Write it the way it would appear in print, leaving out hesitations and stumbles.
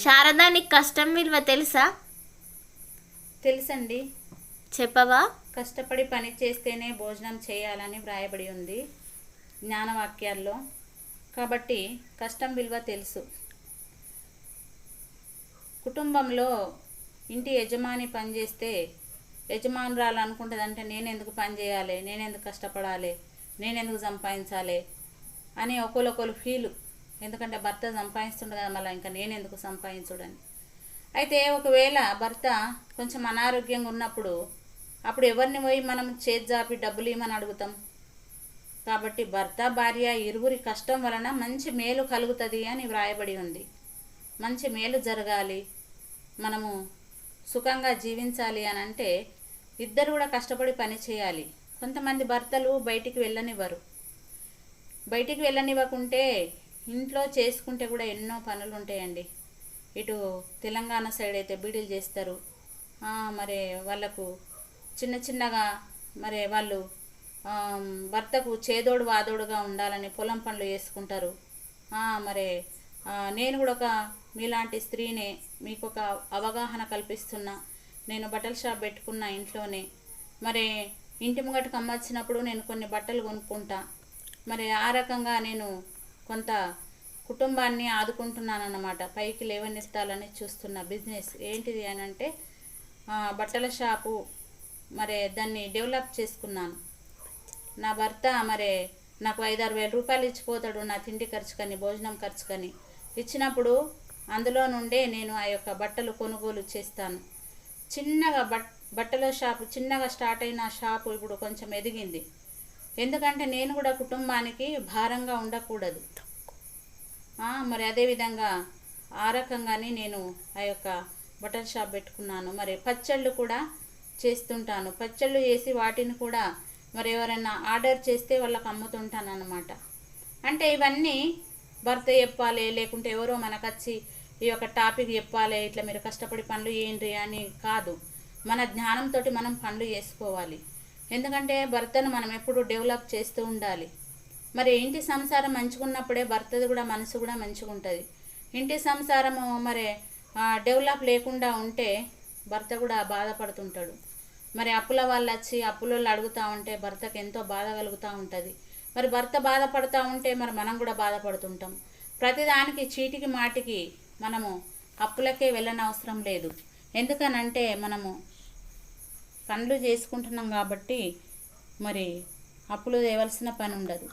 శారదా, నీకు కష్టం విలువ తెలుసా? తెలుసండి. చెప్పవా? కష్టపడి పని చేస్తేనే భోజనం చేయాలని వ్రాయబడి ఉంది జ్ఞానవాక్యాల్లో. కాబట్టి కష్టం విలువ తెలుసు. కుటుంబంలో ఇంటి యజమాని పని చేస్తే యజమానురాలు అనుకుంటుందంటే నేనెందుకు పని చేయాలి, నేనెందుకు కష్టపడాలి, నేనెందుకు సంపాదించాలి అని ఒకరు ఫీలు. ఎందుకంటే భర్త సంపాదిస్తుండే కదా, మళ్ళీ ఇంకా నేనెందుకు సంపాదించుడని. అయితే ఒకవేళ భర్త కొంచెం అనారోగ్యంగా ఉన్నప్పుడు అప్పుడు ఎవరిని పోయి మనం చేజ్జాపి డబ్బులు ఇవ్వమని అడుగుతాం? కాబట్టి భర్త భార్య ఇరువురి కష్టం వలన మంచి మేలు కలుగుతుంది అని వ్రాయబడి ఉంది. మంచి మేలు జరగాలి, మనము సుఖంగా జీవించాలి అని అంటే ఇద్దరు కూడా కష్టపడి పని చేయాలి. కొంతమంది భర్తలు బయటికి వెళ్ళనివ్వరు. బయటికి వెళ్ళనివ్వకుంటే ఇంట్లో చేసుకుంటే కూడా ఎన్నో పనులు ఉంటాయండి. ఇటు తెలంగాణ సైడ్ అయితే బీడీలు చేస్తారు. మరి వాళ్ళకు చిన్న చిన్నగా మరి వాళ్ళు భర్తకు చేదోడు వాదోడుగా ఉండాలని పొలం పనులు చేసుకుంటారు. మరి నేను కూడా ఒక మీలాంటి స్త్రీనే, మీకు ఒక అవగాహన కల్పిస్తున్నా. నేను బట్టల షాప్ పెట్టుకున్న ఇంట్లోనే. మరి ఇంటి ముంగటకు అమ్మొచ్చినప్పుడు నేను కొన్ని బట్టలు కొనుక్కుంటా. మరి ఆ రకంగా నేను కొంత కుటుంబాన్ని ఆదుకుంటున్నాను అన్నమాట. పైకి లేవనెత్తాలని చూస్తున్న బిజినెస్ ఏంటిది అని అంటే బట్టల షాపు. మరి దాన్ని డెవలప్ చేసుకున్నాను. నా భర్త మరి నాకు 5-6 వేల రూపాయలు ఇచ్చిపోతాడు నా తిండి ఖర్చుకని, భోజనం ఖర్చుకని. ఇచ్చినప్పుడు అందులో నుండే నేను ఆ యొక్క బట్టలు కొనుగోలు చేస్తాను. చిన్నగా బట్టల షాపు చిన్నగా స్టార్ట్ అయిన షాపు ఇప్పుడు కొంచెం ఎదిగింది. ఎందుకంటే నేను కూడా కుటుంబానికి భారంగా ఉండకూడదు. మరి అదేవిధంగా ఆ రకంగానే నేను ఆ యొక్క బట్టల షాప్ పెట్టుకున్నాను. మరి పచ్చళ్ళు కూడా చేస్తుంటాను. పచ్చళ్ళు చేసి వాటిని కూడా మరి ఎవరైనా ఆర్డర్ చేస్తే వాళ్ళకి అమ్ముతుంటాను అన్నమాట. అంటే ఇవన్నీ భర్త చెప్పాలి, లేకుంటే ఎవరో మనకొచ్చి ఈ యొక్క టాపిక్ చెప్పాలి, ఇట్లా మీరు కష్టపడి పనులు చేయండి అని కాదు. మన జ్ఞానంతో మనం పనులు చేసుకోవాలి. ఎందుకంటే భర్తను మనం ఎప్పుడు డెవలప్ చేస్తూ ఉండాలి. మరి ఇంటి సంసారం మంచిగా ఉన్నప్పుడే భర్తది కూడా మనసు కూడా మంచిగా ఉంటుంది. ఇంటి సంసారము మరి డెవలప్ లేకుండా ఉంటే భర్త కూడా బాధపడుతుంటాడు. మరి అప్పుల వాళ్ళు వచ్చి అప్పులలో అడుగుతూ ఉంటే భర్తకు ఎంతో బాధ కలుగుతూ ఉంటుంది. మరి భర్త బాధపడుతూ ఉంటే మరి మనం కూడా బాధపడుతుంటాం. ప్రతిదానికి చీటికి మాటికి మనము అప్పులకే వెళ్ళనవసరం లేదు. ఎందుకనంటే మనము పనులు చేసుకుంటున్నాం కాబట్టి మరి అప్పులు తేవలసిన పని ఉండదు.